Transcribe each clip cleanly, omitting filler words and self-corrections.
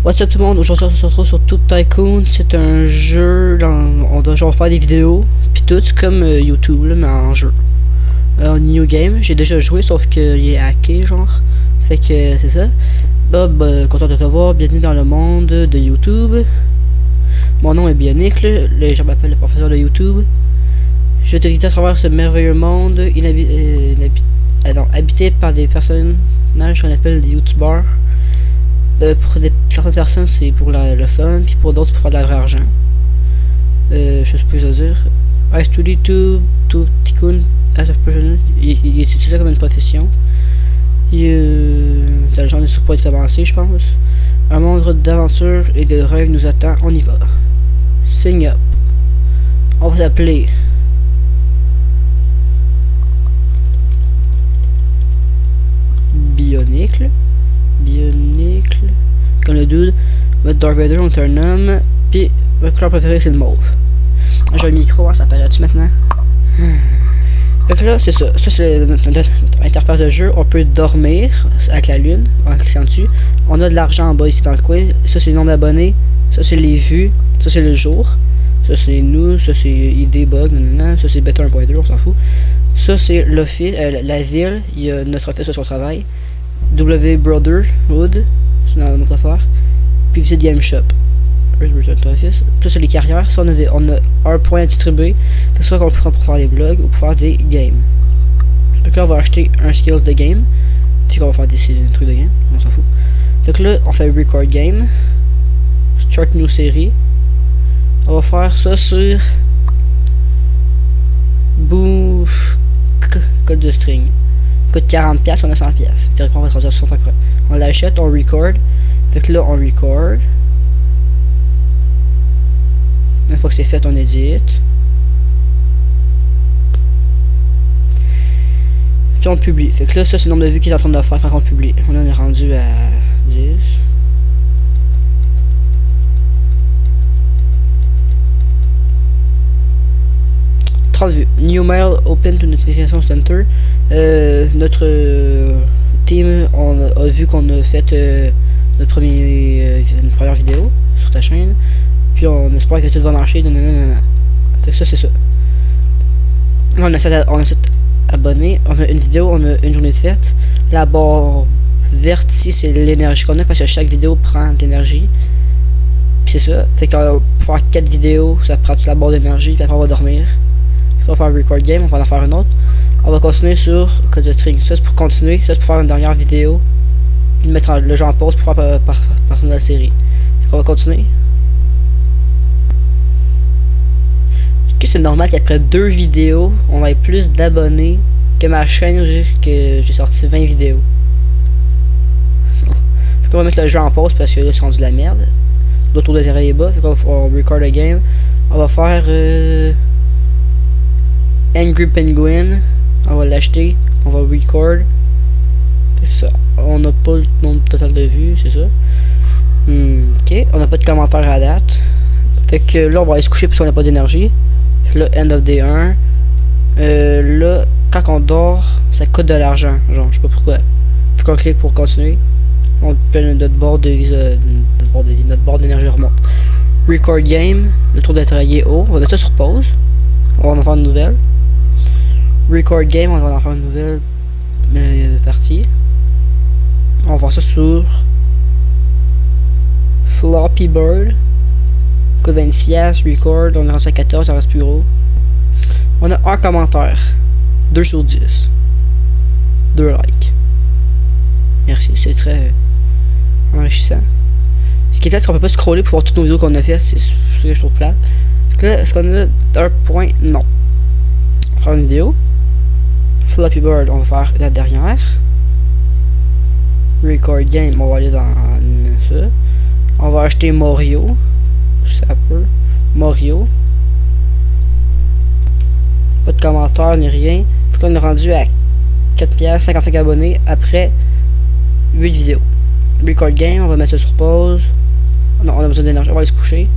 What's up tout le monde, aujourd'hui on se retrouve sur Tube Tycoon. C'est un jeu, on doit genre faire des vidéos, puis tout, c'est comme YouTube là, mais en jeu. En new game, j'ai déjà joué sauf qu'il est hacké genre, fait que c'est ça. Bob, content de te voir, bienvenue dans le monde de YouTube. Mon nom est Bionic, les gens m'appellent le professeur de YouTube. Je vais te guider à travers ce merveilleux monde habité par des personnages qu'on appelle des YouTubers. Pour certaines personnes c'est pour le fun, puis pour d'autres pour faire de la vraie argent. Je sais pas quoi dire. I study Tube Tycoon as a profession. Il est utilisé comme une profession. Dans le genre de sur point de commencer, je pense. Un monde d'aventure et de rêve nous attend. On y va. Sign up. On va s'appeler Bionic. Comme le dude. Votre Darth Vader, on est un homme. Puis, votre couleur préférée, c'est le mauve. J'ai un micro, hein, ça apparaît-tu maintenant? Fait que là, c'est ça. Ça, c'est notre interface de jeu. On peut dormir avec la lune, en cliquant dessus. On a de l'argent en bas ici dans le coin. Ça, c'est le nombre d'abonnés. Ça, c'est les vues. Ça, c'est le jour. Ça, c'est nous. Ça, c'est ID Bug. Ça, c'est Beta 1.2, on s'en fout. Ça, c'est l'office, la ville. Il y a notre office sur son travail. W Brotherhood, c'est notre affaire. Puis Visit Game Shop. Office. Plus c'est les carrières. Ça, on a un point à distribuer. C'est ça qu'on peut prendre pour faire des blogs ou pour faire des games. Donc là, on va acheter un skills de game. Puis qu'on va faire des trucs de game. On s'en fout. Donc là, on fait record game. Start new série. On va faire ça sur bouffe code de string. Coûte 40$, on a 100$. C'est-à-dire qu'on va traduire 60$. On l'achète, on record. Fait que là, on record. Une fois que c'est fait, on édite. Puis on publie. Fait que là, ça, c'est le nombre de vues qu'il est en train de faire quand on publie. Là, on est rendu à 10. Vues. New mail open to notification center. Notre team a vu qu'on a fait une première vidéo sur ta chaîne, puis on espère que tout va marcher. Fait que ça, c'est ça. Là, on a 7 abonnés, on a une vidéo, on a une journée de fête. La barre verte ici, c'est l'énergie qu'on a parce que chaque vidéo prend de l'énergie. Puis c'est ça. Fait qu'on va faire 4 vidéos, ça prend toute la barre d'énergie, puis après on va dormir. On va faire record game, on va en faire une autre. On va continuer sur code de string. Ça c'est pour continuer, ça c'est pour faire une dernière vidéo. Puis mettre le jeu en pause pour faire partie de la série. On va continuer. Est-ce que c'est normal qu'après 2 vidéos, on ait plus d'abonnés que ma chaîne où j'ai sorti 20 vidéos? Fait qu'on va mettre le jeu en pause parce que là c'est rendu de la merde. D'autres de terrain est bas, fait qu'on va record le game. On va faire Angry Penguin, on va l'acheter, on va record. C'est ça. On n'a pas le nombre total de vues, c'est ça. Ok, on n'a pas de commentaires à date. Fait que là, on va aller se coucher parce qu'on n'a pas d'énergie. Là, end of day 1. Là, quand on dort, ça coûte de l'argent. Genre, je sais pas pourquoi. Faut qu'on clique pour continuer. On plein notre bord d'énergie remonte. Record game, le tour de travailler haut. On va mettre ça sur pause. On va en faire une nouvelle. Record game, on va en faire une nouvelle partie. On va faire ça sur Floppy Bird. Coûte 26$, record, on est rendu à 14, ça reste plus gros. On a un commentaire. 2 sur 10. 2 likes. Merci, c'est très enrichissant. Ce qui est plate, c'est qu'on peut pas scroller pour voir toutes nos vidéos qu'on a faites. C'est ce que je trouve plate. Là, est-ce qu'on a un point? Non. On va faire une vidéo. Floppy Bird, on va faire la dernière. Record game, on va aller dans ça. On va acheter Mario. Ça peut. Mario. Pas de commentaires ni rien. Puis là, on est rendu à 4$, 55 abonnés après 8 vidéos. Record game, on va mettre ça sur pause. Non, on a besoin d'énergie, on va aller se coucher.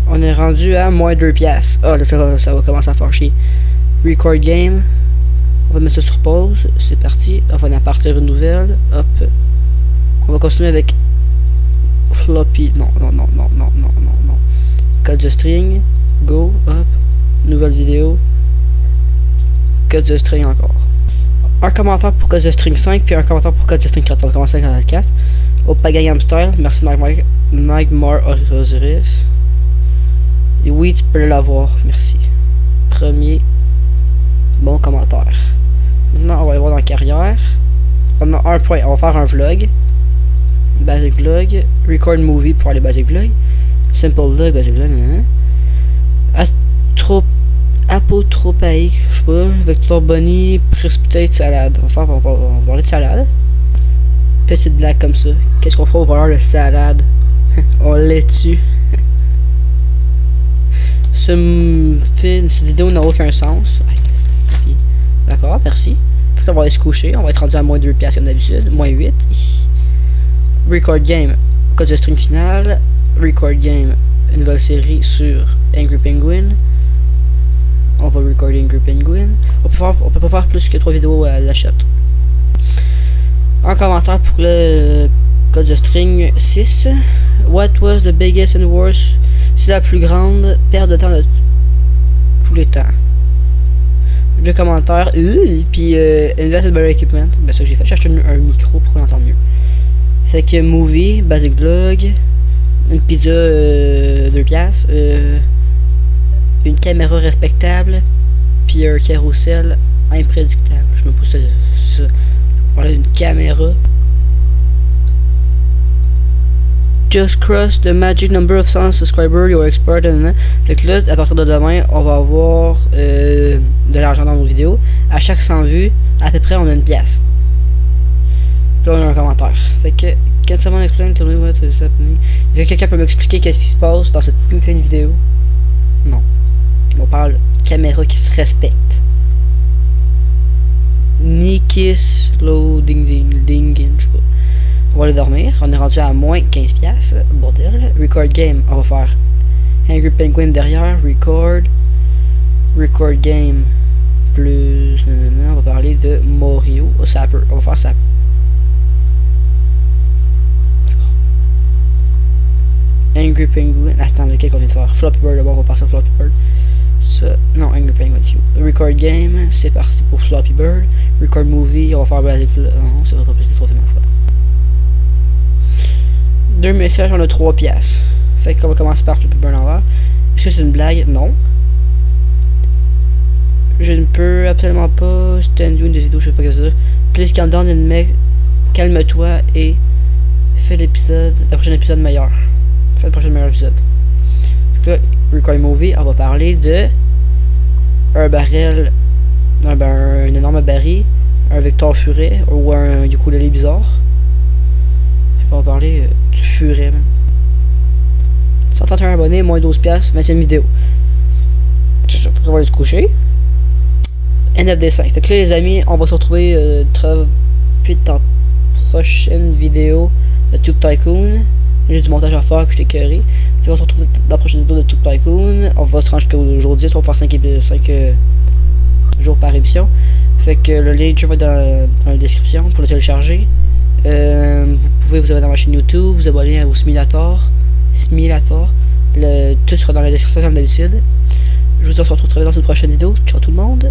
On est rendu à moins 2$. Ah, là, ça va commencer à faire chier. Record game. On va mettre ça sur pause. C'est parti. On va en partir une nouvelle. Hop. On va continuer avec floppy. Non. Code de string. Go. Hop. Nouvelle vidéo. Code de string encore. Un commentaire pour code de string 5, puis un commentaire pour code de string 4. On va commencer avec le 4. Opaga Game Style. Merci Nightmare Osiris. Et oui, tu peux l'avoir. Merci. Premier bon commentaire. Maintenant, on va aller voir dans la carrière. On a un point. On va faire un vlog. Basic vlog. Record movie pour aller basic vlog. Simple vlog, basic vlog. Apotropaïque, je sais pas. Vector Bunny, Precipitate Salade. On va parler de salade. Petite blague comme ça. Qu'est-ce qu'on fera au voleur de salade? On les tue. Cette vidéo n'a aucun sens. D'accord, merci. On va aller se coucher. On va être rendu à moins 2 piastres comme d'habitude. Moins 8. Record game. Code de string final. Record game. Une nouvelle série sur Angry Penguin. On va recorder Angry Penguin. On peut pas faire plus que 3 vidéos à la shot. Un commentaire pour le code de string 6. What was the biggest and worst? C'est la plus grande perte de temps de tous les temps. 2 commentaires. Puis invest in better equipment. Ben ça que j'ai fait. J'ai acheté un micro pour l'entendre mieux. Fait que movie, basic vlog, une pizza 2 piastres, une caméra respectable, puis un carrousel imprédictable. Je me pose ça. Voilà une caméra. Just cross the magic number of 100 subscribers you're expert in. Fait que là, à partir de demain, on va avoir de l'argent dans nos vidéos. À chaque 100 vues, à peu près, on a une pièce. Puis là, on a un commentaire. Fait que, can someone explain to me what is happening? Fait que quelqu'un peut m'expliquer qu'est-ce qui se passe dans cette putain de vidéo? Non. On parle caméra qui se respecte. Nikis loading ding, je sais pas. On va aller dormir. On est rendu à moins 15 piastres. Bordel. Record game. On va faire Angry Penguin derrière. Record game. Plus. On va parler de Mario. Sapper. On va faire Sapper. D'accord. Angry Penguin. Attends, lequel qu'on vient de faire? Floppy Bird. D'abord, on va passer à Floppy Bird. Ça. Non, Angry Penguin. Record game. C'est parti pour Floppy Bird. Record movie. On va faire Basic. Non, ça va pas plus de 3 fois. 2 messages, on a 3 piastres. Fait qu'on va commencer par Floppy Bird en l'air. Est-ce que c'est une blague? Non. Je ne peux absolument pas stand you in des vidéos, je sais pas que ça. Please calm down and mec, calme-toi et fais le prochain épisode meilleur. Fais le prochain meilleur épisode. Là, Record Movie, on va parler de un baril, un énorme baril, un Vector Furet ou un ukulélé bizarre. On va parler du furet, man. 131 abonnés, moins 12 piastres, 20e vidéo. C'est ça, on va aller se coucher. NFD5. Fait que là, les amis, on va se retrouver très vite dans la prochaine vidéo de Tube Tycoon. J'ai du montage à faire, puis j'étais curé. Fait qu'on se retrouve dans la prochaine vidéo de Tube Tycoon. On va se rendre jusqu'au jour 10, on va faire 5 jours par émission. Fait que le lien va être dans la description pour le télécharger. Vous pouvez vous abonner dans ma chaîne YouTube, vous abonner au Smilator. Tout sera dans la description comme d'habitude. Je vous dis on se retrouve très vite dans une prochaine vidéo. Ciao tout le monde.